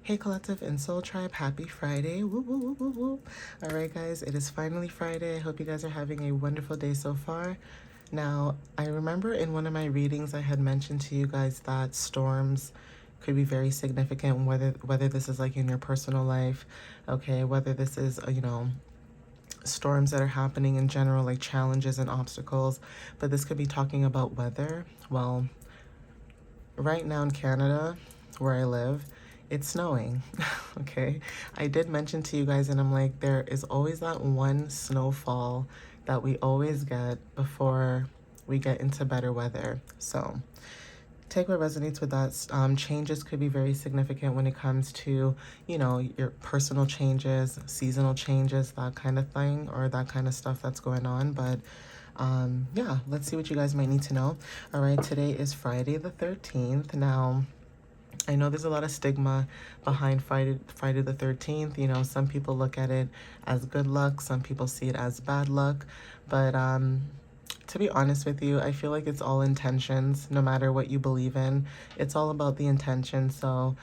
Hey Collective and Soul Tribe, happy Friday. Woo, woo, woo, woo, woo. All right, guys, it is finally Friday. I hope you guys are having a wonderful day so far. Now, I remember in one of my readings I had mentioned to you guys that storms could be very significant, whether this is like in your personal life, okay, whether this is, storms that are happening in general, like challenges and obstacles, but this could be talking about weather. Well, right now in Canada, where I live, it's snowing. Okay, I did mention to you guys, and I'm like, there is always that one snowfall that we always get before we get into better weather. So take what resonates with that. Changes could be very significant when it comes to, your personal changes, seasonal changes, that kind of thing, or that kind of stuff that's going on. But yeah, let's see what you guys might need to know. All right, today is Friday the 13th. Now, I know there's a lot of stigma behind Friday the 13th. You know, some people look at it as good luck, some people see it as bad luck. But to be honest with you, I feel like it's all intentions, no matter what you believe in. It's all about the intention. So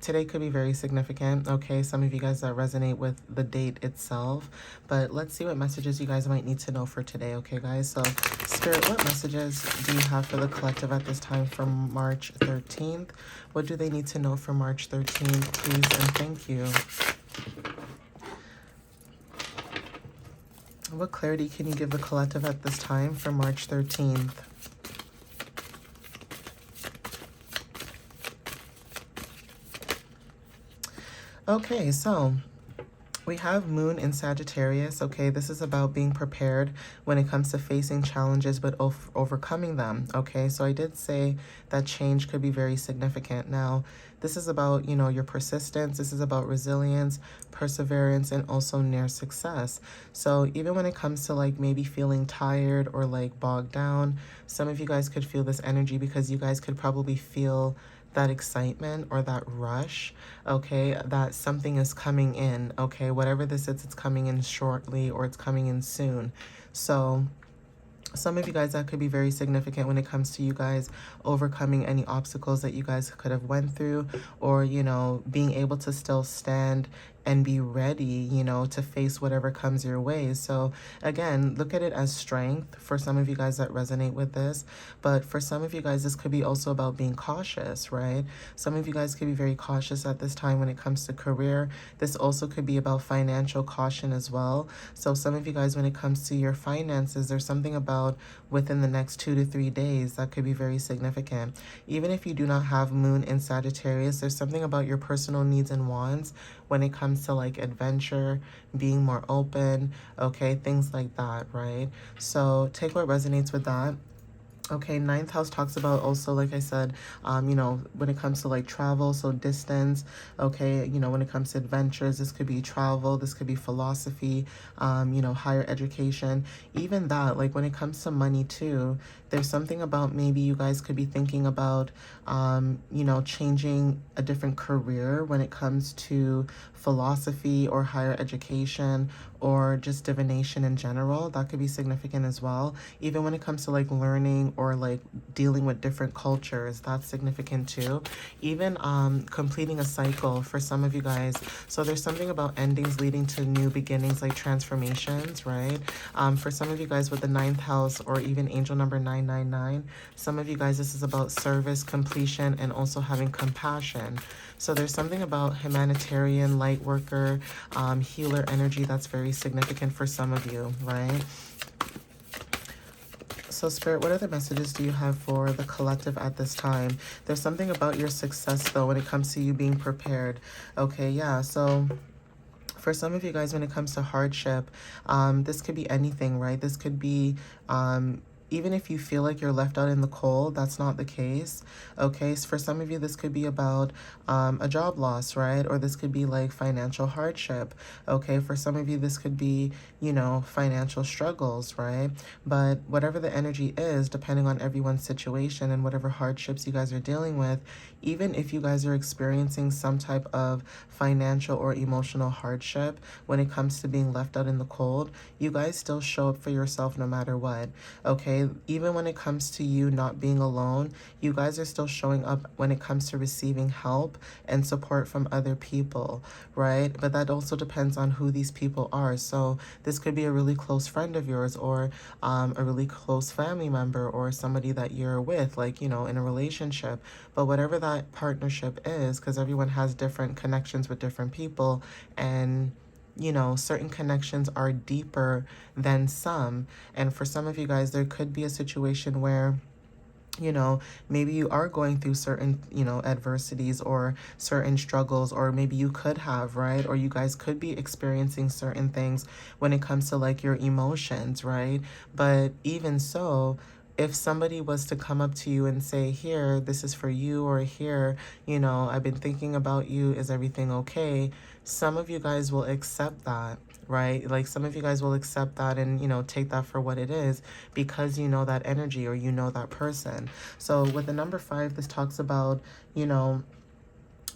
today could be very significant. Okay, some of you guys that resonate with the date itself. But let's see what messages you guys might need to know for today. Okay, guys. So Spirit, what messages do you have for the collective at this time for March 13th? What do they need to know for March 13th, please? And thank you. What clarity can you give the collective at this time for March 13th? Okay, so we have Moon in Sagittarius. Okay, this is about being prepared when it comes to facing challenges but overcoming them. Okay, so I did say that change could be very significant. Now, this is about, your persistence. This is about resilience, perseverance, and also near success. So even when it comes to like maybe feeling tired or like bogged down, some of you guys could feel this energy because you guys could probably feel that excitement or that rush, okay, that something is coming in, okay, whatever this is, it's coming in shortly or it's coming in soon. So some of you guys, that could be very significant when it comes to you guys overcoming any obstacles that you guys could have went through, or being able to still stand and be ready, to face whatever comes your way. So again, look at it as strength for some of you guys that resonate with this. But for some of you guys, this could be also about being cautious, right? Some of you guys could be very cautious at this time when it comes to career. This also could be about financial caution as well. So some of you guys, when it comes to your finances, there's something about within the next 2 to 3 days that could be very significant. Even if you do not have Moon in Sagittarius, there's something about your personal needs and wants when it comes to like adventure, being more open, okay, things like that, right? So take what resonates with that. Okay, ninth house talks about also, like I said, when it comes to like travel, so distance, okay, when it comes to adventures, this could be travel, this could be philosophy, higher education, even that, like when it comes to money too, there's something about maybe you guys could be thinking about, changing a different career when it comes to philosophy or higher education or just divination in general. That could be significant as well. Even when it comes to like learning or like dealing with different cultures, that's significant too. Even completing a cycle for some of you guys. So there's something about endings leading to new beginnings, like transformations, right? For some of you guys with the ninth house or even angel number 999, some of you guys, this is about service, completion, and also having compassion. So there's something about humanitarian, light worker, healer energy that's very significant for some of you, right? So Spirit, what other messages do you have for the collective at this time? There's something about your success, though, when it comes to you being prepared. Okay, yeah, so for some of you guys, when it comes to hardship, this could be anything, right? This could be even if you feel like you're left out in the cold, that's not the case. Okay, so for some of you, this could be about a job loss, right? Or this could be like financial hardship. Okay, for some of you, this could be, financial struggles, right? But whatever the energy is, depending on everyone's situation and whatever hardships you guys are dealing with, even if you guys are experiencing some type of financial or emotional hardship when it comes to being left out in the cold, you guys still show up for yourself no matter what. Okay, okay? Even when it comes to you not being alone, you guys are still showing up when it comes to receiving help and support from other people, right? But that also depends on who these people are. So this could be a really close friend of yours, or a really close family member, or somebody that you're with, like, you know, in a relationship. But whatever that partnership is, because everyone has different connections with different people, and you know, certain connections are deeper than some. And for some of you guys, there could be a situation where, you know, maybe you are going through certain, you know, adversities or certain struggles, or maybe you could have, right? Or you guys could be experiencing certain things when it comes to like your emotions, right? But even so, if somebody was to come up to you and say, here, this is for you, or here, you know, I've been thinking about you, is everything okay? Some of you guys will accept that, right? Like some of you guys will accept that and, you know, take that for what it is, because you know that energy, or you know that person. So with the number 5, this talks about, you know,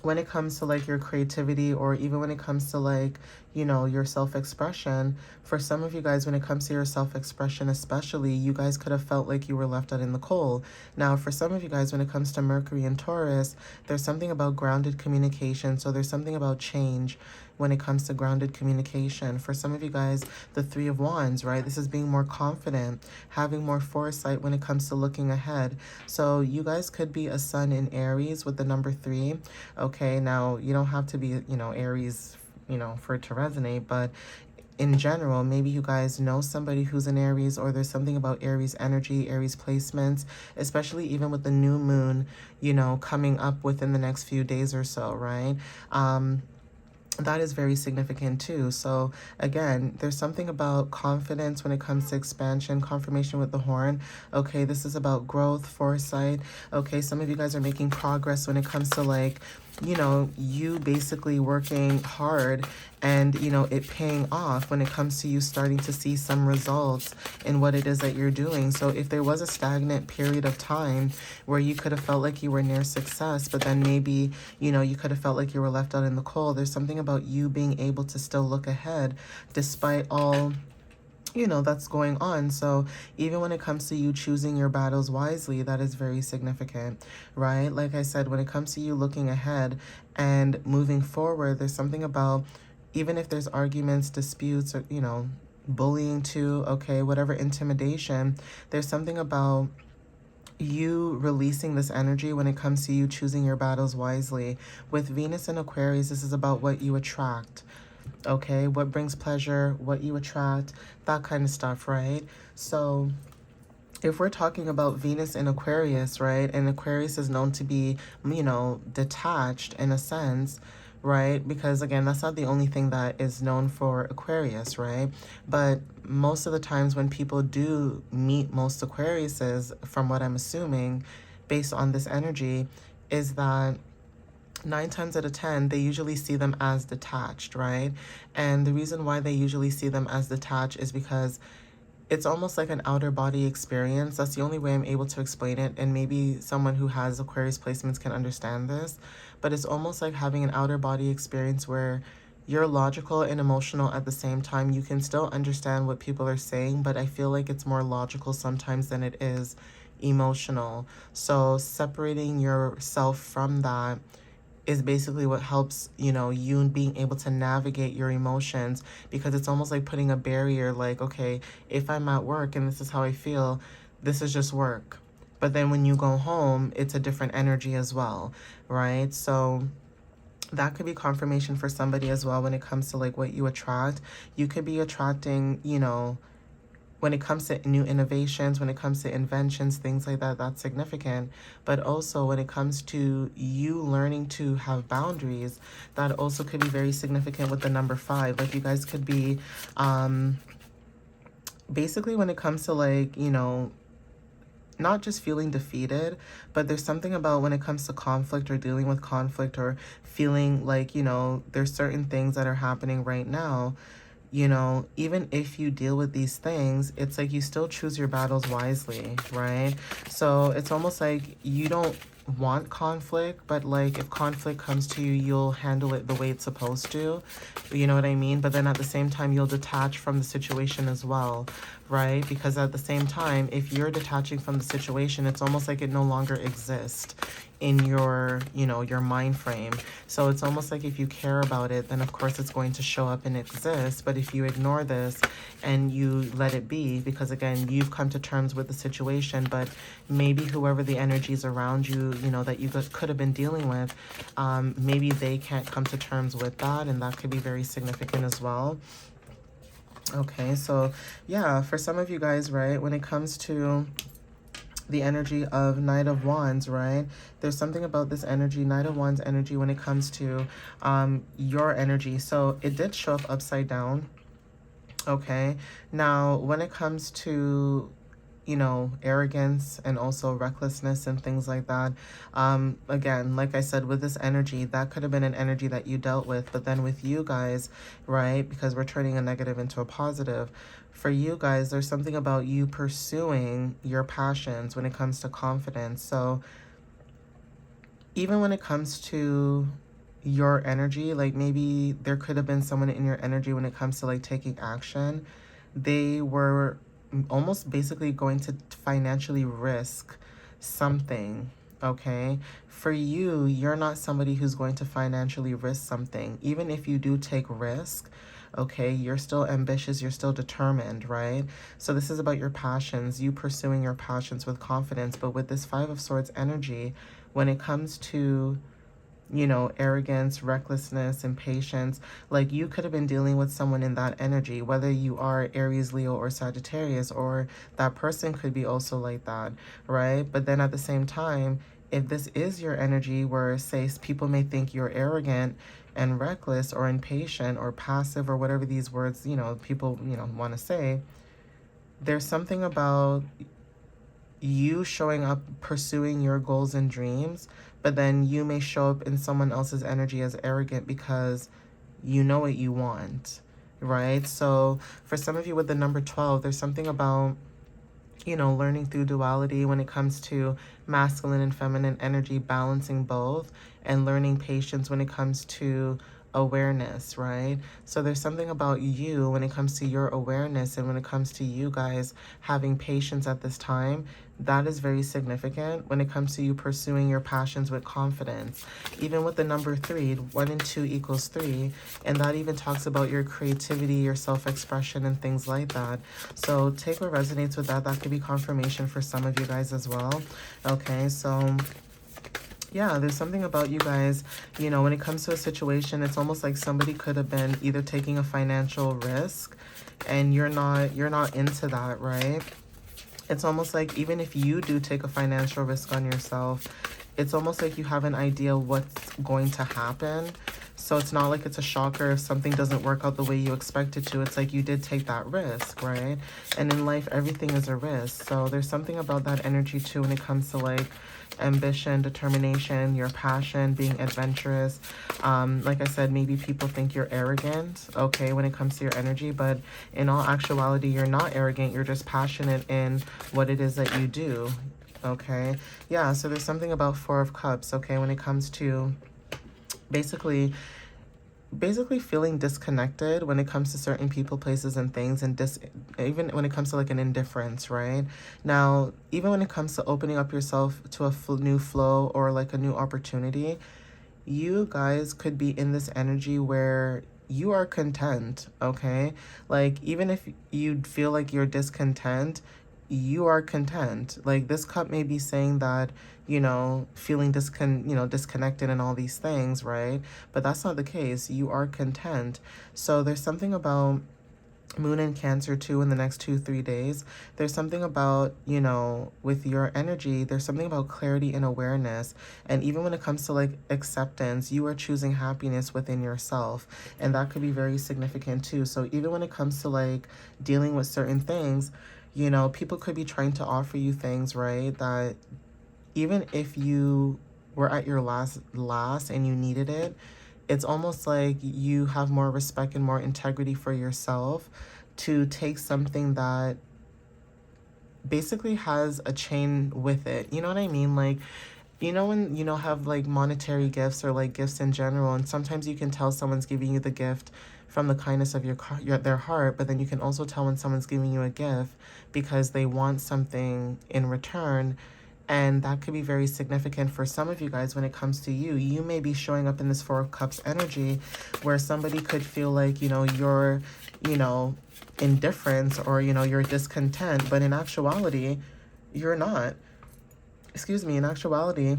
when it comes to like your creativity, or even when it comes to like, you know, your self-expression. For some of you guys, when it comes to your self-expression especially, you guys could have felt like you were left out in the cold. Now for some of you guys, when it comes to Mercury and Taurus, there's something about grounded communication. So there's something about change when it comes to grounded communication. For some of you guys, the 3 of Wands, right? This is being more confident, having more foresight when it comes to looking ahead. So you guys could be a sun in Aries with the number 3. Okay, now you don't have to be, you know, Aries, you know, for it to resonate, but in general, maybe you guys know somebody who's an Aries, or there's something about Aries energy, Aries placements, especially even with the new moon, you know, coming up within the next few days or so, right? That is very significant too. So again, there's something about confidence when it comes to expansion, confirmation with the horn. Okay, this is about growth, foresight. Okay, some of you guys are making progress when it comes to like, you know, you basically working hard and, you know, it paying off when it comes to you starting to see some results in what it is that you're doing. So if there was a stagnant period of time where you could have felt like you were near success, but then maybe, you know, you could have felt like you were left out in the cold, there's something about you being able to still look ahead despite all, you know, that's going on. So even when it comes to you choosing your battles wisely, that is very significant, right? Like I said, when it comes to you looking ahead and moving forward, there's something about, even if there's arguments, disputes, or, you know, bullying too, okay, whatever, intimidation, there's something about you releasing this energy when it comes to you choosing your battles wisely. With Venus and Aquarius, this is about what you attract. Okay, what brings pleasure, what you attract, that kind of stuff, right? So if we're talking about Venus in Aquarius, right, and Aquarius is known to be, you know, detached in a sense, right? Because again, that's not the only thing that is known for Aquarius, right? But most of the times when people do meet most Aquariuses, from what I'm assuming, based on this energy, is that 9 times out of 10, they usually see them as detached, right? And the reason why they usually see them as detached is because it's almost like an outer body experience. That's the only way I'm able to explain it. And maybe someone who has Aquarius placements can understand this. But it's almost like having an outer body experience where you're logical and emotional at the same time. You can still understand what people are saying, but I feel like it's more logical sometimes than it is emotional. So separating yourself from that is basically what helps, you know, you being able to navigate your emotions, because it's almost like putting a barrier, like, okay, if I'm at work and this is how I feel, this is just work. But then when you go home, it's a different energy as well, right? So that could be confirmation for somebody as well when it comes to like what you attract. You could be attracting, you know, when it comes to new innovations, when it comes to inventions, things like that, that's significant. But also when it comes to you learning to have boundaries, that also could be very significant with the number 5. Like you guys could be, basically when it comes to like, you know, not just feeling defeated, but there's something about when it comes to conflict or dealing with conflict, or feeling like, you know, there's certain things that are happening right now. You know, even if you deal with these things, it's like you still choose your battles wisely, right? So it's almost like you don't want conflict, but like if conflict comes to you, you'll handle it the way it's supposed to. You know what I mean? But then at the same time, you'll detach from the situation as well, right? Because at the same time, if you're detaching from the situation, it's almost like it no longer exists in your, you know, your mind frame. So it's almost like if you care about it, then of course it's going to show up and exist. But if you ignore this and you let it be, because again, you've come to terms with the situation, but maybe whoever the energies around you, you know, that you could have been dealing with, maybe they can't come to terms with that, and that could be very significant as well. Okay, so yeah, for some of you guys, right, when it comes to the energy of Knight of Wands, right? There's something about this energy, Knight of Wands energy, when it comes to your energy. So it did show up upside down. Okay. Now, when it comes to, you know, arrogance and also recklessness and things like that, again, like I said, with this energy, that could have been an energy that you dealt with. But then with you guys, right, because we're turning a negative into a positive, for you guys, there's something about you pursuing your passions when it comes to confidence. So even when it comes to your energy, like maybe there could have been someone in your energy when it comes to like taking action. They were almost basically going to financially risk something. Okay, for you, you're not somebody who's going to financially risk something. Even if you do take risk, okay, you're still ambitious, you're still determined, right? So this is about your passions, you pursuing your passions with confidence. But with this Five of Swords energy, when it comes to, you know, arrogance, recklessness, impatience, like you could have been dealing with someone in that energy, whether you are Aries, Leo, or Sagittarius, or that person could be also like that, right? But then at the same time, if this is your energy where, say, people may think you're arrogant and reckless or impatient or passive or whatever these words, you know, people, you know, want to say, there's something about you showing up pursuing your goals and dreams, but then you may show up in someone else's energy as arrogant because you know what you want, right? So for some of you with the number 12, there's something about, you know, learning through duality when it comes to masculine and feminine energy, balancing both, and learning patience when it comes to awareness, right? So there's something about you when it comes to your awareness and when it comes to you guys having patience at this time. That is very significant when it comes to you pursuing your passions with confidence. Even with the number 3, 1 and 2 equals 3, and that even talks about your creativity, your self-expression, and things like that. So take what resonates with that. That could be confirmation for some of you guys as well. Okay, so yeah, there's something about you guys, you know, when it comes to a situation, it's almost like somebody could have been either taking a financial risk and you're not into that, right? It's almost like even if you do take a financial risk on yourself, it's almost like you have an idea what's going to happen. So it's not like it's a shocker if something doesn't work out the way you expect it to. It's like you did take that risk, right? And in life, everything is a risk. So there's something about that energy too when it comes to like ambition, determination, your passion, being adventurous. Like I said, maybe people think you're arrogant, okay, when it comes to your energy, but in all actuality, you're not arrogant. You're just passionate in what it is that you do, okay? Yeah, so there's something about Four of Cups, okay, when it comes to basically feeling disconnected when it comes to certain people, places, and things, and even when it comes to like an indifference, right? Now, even when it comes to opening up yourself to a new flow or like a new opportunity, you guys could be in this energy where you are content, okay? Like, even if you feel like you're discontent, you are content. Like, this cup may be saying that, you know, feeling disconnected and all these things, right? But that's not the case. You are content. So there's something about Moon in Cancer too in the next 2-3 days. There's something about, you know, with your energy, there's something about clarity and awareness. And even when it comes to like acceptance, you are choosing happiness within yourself. And that could be very significant too. So even when it comes to like dealing with certain things, you know, people could be trying to offer you things, right? That even if you were at your last and you needed it, it's almost like you have more respect and more integrity for yourself to take something that basically has a chain with it. You know what I mean? Like, you know, when you know have like monetary gifts or like gifts in general, and sometimes you can tell someone's giving you the gift from the kindness of their heart, but then you can also tell when someone's giving you a gift because they want something in return. And that could be very significant for some of you guys when it comes to you. You may be showing up in this Four of Cups energy where somebody could feel like, you know, you're, you know, indifference or, you know, you're discontent, but in actuality, you're not. Excuse me, in actuality,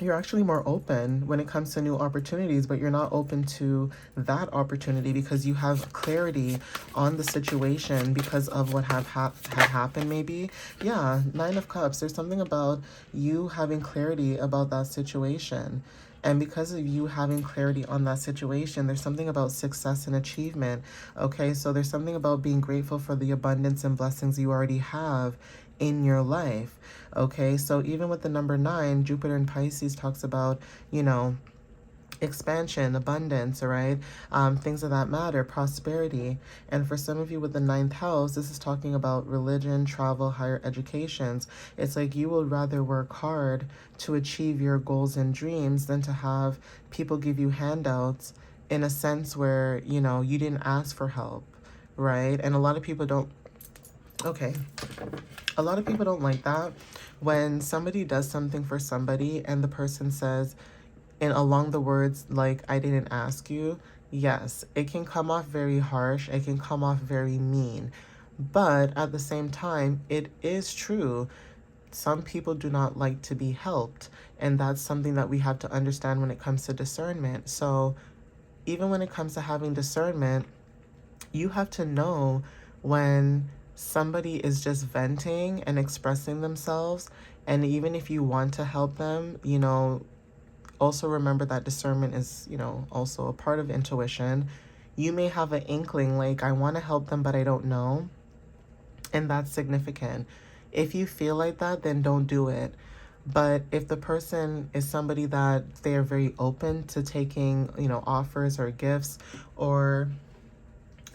you're actually more open when it comes to new opportunities, but you're not open to that opportunity because you have clarity on the situation because of what had happened maybe. Yeah, Nine of Cups, there's something about you having clarity about that situation. And because of you having clarity on that situation, there's something about success and achievement. Okay, so there's something about being grateful for the abundance and blessings you already have in your life. Okay, so even with the number 9, Jupiter in Pisces talks about, you know, expansion, abundance, all right? Things of that matter, prosperity. And for some of you with the 9th house, this is talking about religion, travel, higher educations. It's like you would rather work hard to achieve your goals and dreams than to have people give you handouts in a sense where, you know, you didn't ask for help, right? And a lot of people don't, okay, a lot of people don't like that when somebody does something for somebody and the person says, and along the words like, I didn't ask you. Yes, it can come off very harsh. It can come off very mean. But at the same time, it is true. Some people do not like to be helped. And that's something that we have to understand when it comes to discernment. So even when it comes to having discernment, you have to know when somebody is just venting and expressing themselves. And even if you want to help them, you know, also remember that discernment is, you know, also a part of intuition. You may have an inkling like, I want to help them, but I don't know. And that's significant. If you feel like that, then don't do it. But if the person is somebody that they are very open to taking, you know, offers or gifts, or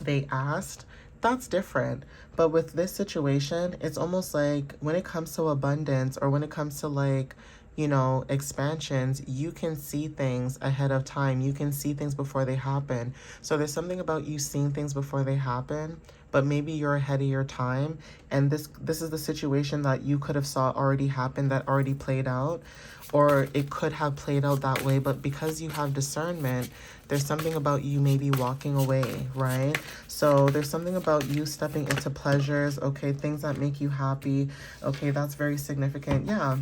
they asked, that's different. But with this situation, it's almost like when it comes to abundance or when it comes to like, you know, expansions, you can see things ahead of time. You can see things before they happen. So there's something about you seeing things before they happen, but maybe you're ahead of your time. And this is the situation that you could have saw already happen, that already played out, or it could have played out that way. But because you have discernment, there's something about you maybe walking away, right? So there's something about you stepping into pleasures, okay, things that make you happy. Okay, that's very significant. Yeah.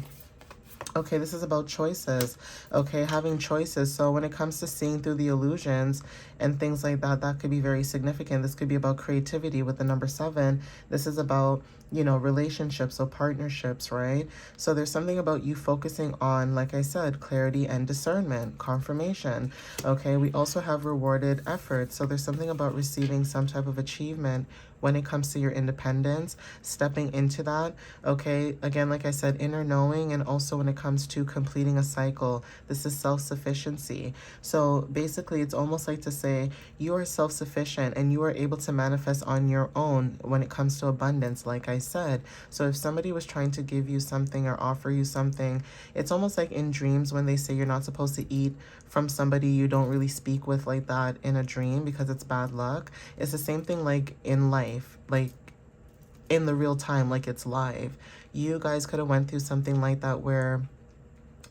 Okay, this is about choices. Okay, having choices. So when it comes to seeing through the illusions and things like that, that could be very significant. This could be about creativity with the number 7. This is about, you know, relationships or partnerships, right? So there's something about you focusing on, like I said, clarity and discernment, confirmation. Okay, we also have rewarded efforts. So there's something about receiving some type of achievement when it comes to your independence, stepping into that. Okay, again, like I said, inner knowing, and also when it comes to completing a cycle, this is self-sufficiency. So basically, it's almost like to say you are self-sufficient and you are able to manifest on your own when it comes to abundance, like I said. So if somebody was trying to give you something or offer you something, it's almost like in dreams when they say you're not supposed to eat from somebody you don't really speak with like that in a dream because it's bad luck. It's the same thing like in life, like in the real time, like it's live. You guys could have went through something like that where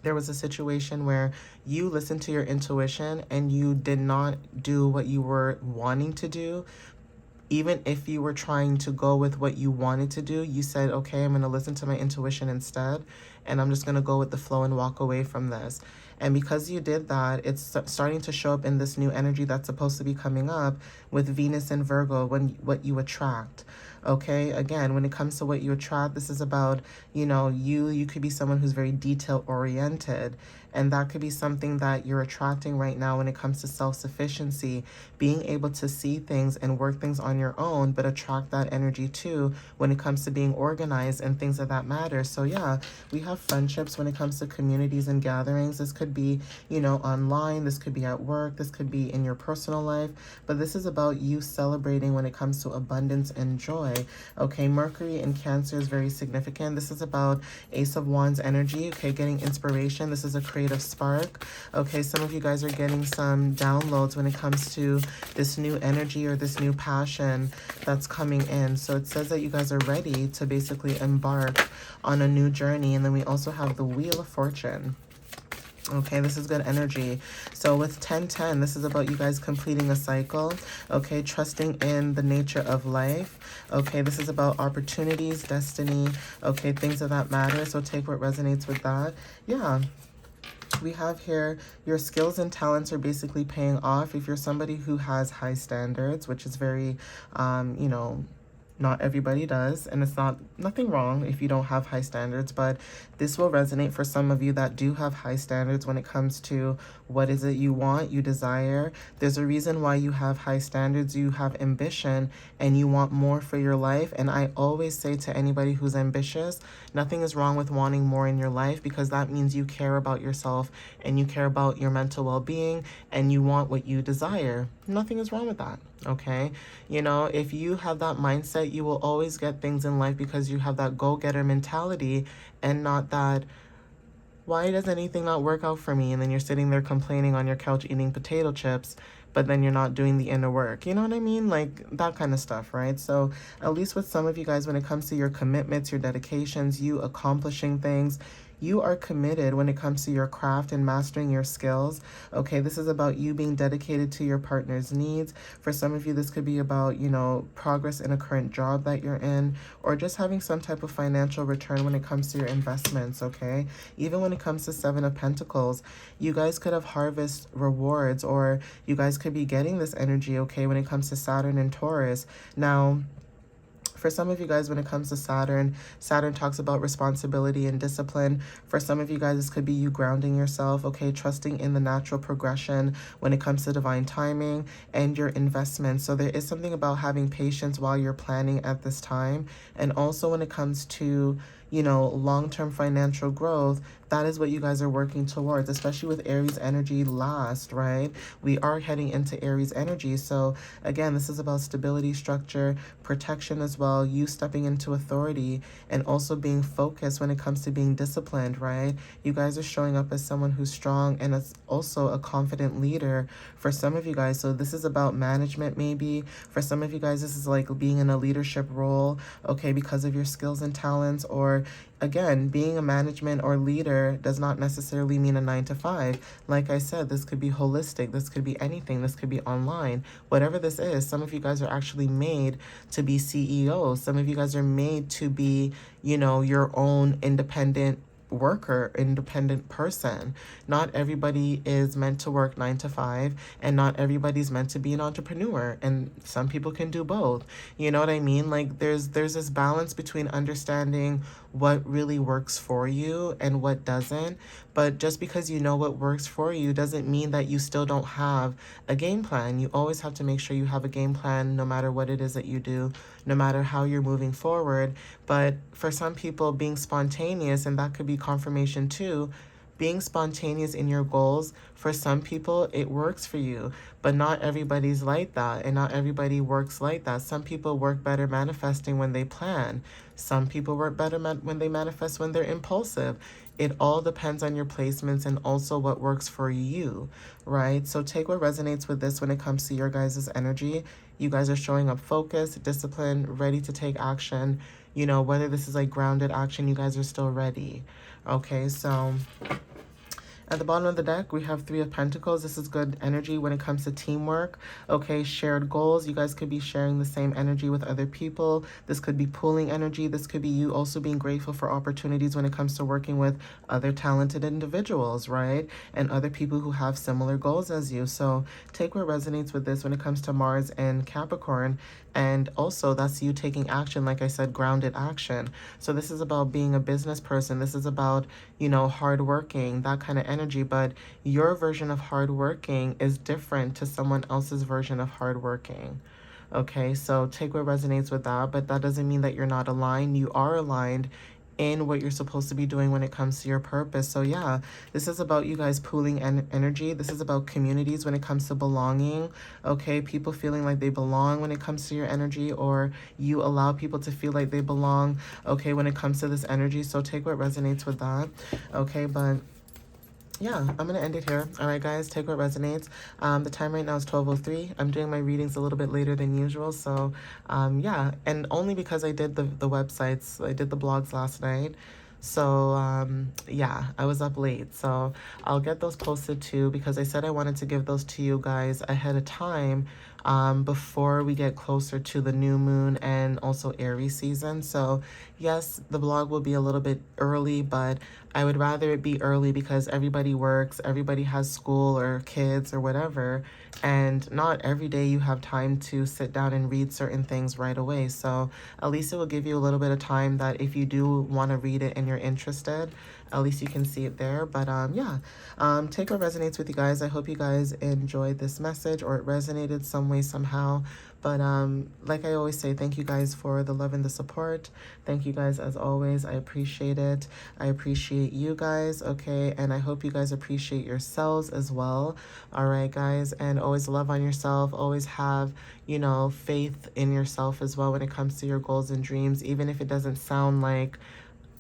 there was a situation where you listened to your intuition and you did not do what you were wanting to do. Even if you were trying to go with what you wanted to do, you said, okay, I'm going to listen to my intuition instead, and I'm just going to go with the flow and walk away from this. And because you did that, it's starting to show up in this new energy that's supposed to be coming up with Venus and Virgo, when what you attract. Okay, again, when it comes to what you attract, this is about, you know, you could be someone who's very detail oriented, and that could be something that you're attracting right now when it comes to self-sufficiency, being able to see things and work things on your own, but attract that energy too when it comes to being organized and things of that matter. So yeah, we have friendships when it comes to communities and gatherings. This could could be, you know, online, this could be at work, this could be in your personal life, but this is about you celebrating when it comes to abundance and joy. Okay, Mercury in Cancer is very significant. This is about Ace of Wands energy, okay, getting inspiration. This is a creative spark. Okay, some of you guys are getting some downloads when it comes to this new energy or this new passion that's coming in. So it says that you guys are ready to basically embark on a new journey. And then we also have the Wheel of Fortune. Okay, this is good energy. So with 1010, this is about you guys completing a cycle. Okay, trusting in the nature of life. Okay, this is about opportunities, destiny. Okay, things of that matter. So take what resonates with that. Yeah. We have here your skills and talents are basically paying off. If you're somebody who has high standards, which is very, you know, not everybody does, and it's nothing wrong if you don't have high standards, but this will resonate for some of you that do have high standards when it comes to what is it you want, you desire. There's a reason why you have high standards, you have ambition, and you want more for your life. And I always say to anybody who's ambitious, nothing is wrong with wanting more in your life, because that means you care about yourself and you care about your mental well-being and you want what you desire. Nothing is wrong with that. Okay, you know, if you have that mindset, you will always get things in life because you have that go-getter mentality and not that, why does anything not work out for me? And then you're sitting there complaining on your couch eating potato chips, but then you're not doing the inner work. You know what I mean? Like that kind of stuff, right? So at least with some of you guys, when it comes to your commitments, your dedications, you accomplishing things, you are committed when it comes to your craft and mastering your skills. Okay, this is about you being dedicated to your partner's needs. For some of you, this could be about, you know, progress in a current job that you're in, or just having some type of financial return when it comes to your investments, okay? Even when it comes to Seven of Pentacles, you guys could have harvest rewards, or you guys could be getting this energy, okay, when it comes to Saturn and Taurus. Now, for some of you guys, when it comes to Saturn, Saturn talks about responsibility and discipline. For some of you guys, this could be you grounding yourself, okay, trusting in the natural progression when it comes to divine timing and your investments. So there is something about having patience while you're planning at this time. And also when it comes to, you know, long-term financial growth, that is what you guys are working towards, especially with Aries energy last, right? We are heading into Aries energy. So again, this is about stability, structure, protection as well, you stepping into authority, and also being focused when it comes to being disciplined, right? You guys are showing up as someone who's strong and as also a confident leader for some of you guys. So this is about management maybe. For some of you guys, this is like being in a leadership role, okay, because of your skills and talents. Or again, being a management or leader does not necessarily mean a 9 to 5. Like I said, this could be holistic. This could be anything. This could be online. Whatever this is, some of you guys are actually made to be CEOs. Some of you guys are made to be, you know, your own independent worker, independent person. Not everybody is meant to work 9 to 5, and not everybody's meant to be an entrepreneur, and some people can do both. You know what I mean? Like there's this balance between understanding what really works for you and what doesn't. But just because you know what works for you doesn't mean that you still don't have a game plan. You always have to make sure you have a game plan no matter what it is that you do, no matter how you're moving forward. But for some people, being spontaneous, and that could be confirmation too, being spontaneous in your goals, for some people, it works for you, but not everybody's like that, and not everybody works like that. Some people work better manifesting when they plan. Some people work better when they manifest when they're impulsive. It all depends on your placements and also what works for you, right? So take what resonates with this when it comes to your guys' energy. You guys are showing up focused, disciplined, ready to take action. You know, whether this is like grounded action, you guys are still ready. Okay, so at the bottom of the deck, we have Three of Pentacles. This is good energy when it comes to teamwork. Okay, shared goals. You guys could be sharing the same energy with other people. This could be pooling energy. This could be you also being grateful for opportunities when it comes to working with other talented individuals, right? And other people who have similar goals as you. So take what resonates with this when it comes to Mars and Capricorn. And also that's you taking action, like I said, grounded action. So this is about being a business person. This is about, you know, hardworking, that kind of energy. But your version of hardworking is different to someone else's version of hardworking. Okay, so take what resonates with that. But that doesn't mean that you're not aligned. You are aligned in what you're supposed to be doing when it comes to your purpose. So yeah, this is about you guys pooling energy. This is about communities when it comes to belonging. Okay, people feeling like they belong when it comes to your energy, or you allow people to feel like they belong, okay, when it comes to this energy. So take what resonates with that. Okay, but yeah, I'm gonna end it here. All right, guys, take what resonates. The time right now is 12:03. I'm doing my readings a little bit later than usual, so yeah, and only because I did the websites, I did the blogs last night. So yeah, I was up late, so I'll get those posted too, because I said I wanted to give those to you guys ahead of time, before we get closer to the new moon and also Aries season. So yes, the blog will be a little bit early, but I would rather it be early because everybody works, everybody has school or kids or whatever, and not every day you have time to sit down and read certain things right away. So at least it will give you a little bit of time that if you do want to read it and you're interested, at least you can see it there. But yeah, take what resonates with you guys. I hope you guys enjoyed this message, or it resonated some way, somehow. But like I always say, thank you guys for the love and the support. Thank you guys as always. I appreciate it. I appreciate you guys, okay? And I hope you guys appreciate yourselves as well. All right, guys? And always love on yourself. Always have, you know, faith in yourself as well when it comes to your goals and dreams. Even if it doesn't sound like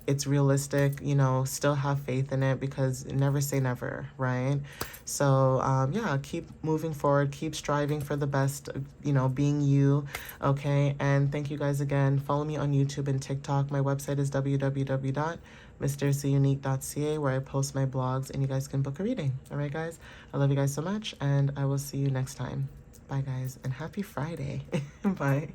it's realistic, you know, still have faith in it, because never say never, right? So yeah, keep moving forward, keep striving for the best, you know, being you, okay? And thank you guys again. Follow me on YouTube and TikTok. My website is www.mysteriouslyunique.ca, where I post my blogs and you guys can book a reading. All right, guys? I love you guys so much, and I will see you next time. Bye, guys, and happy Friday. Bye.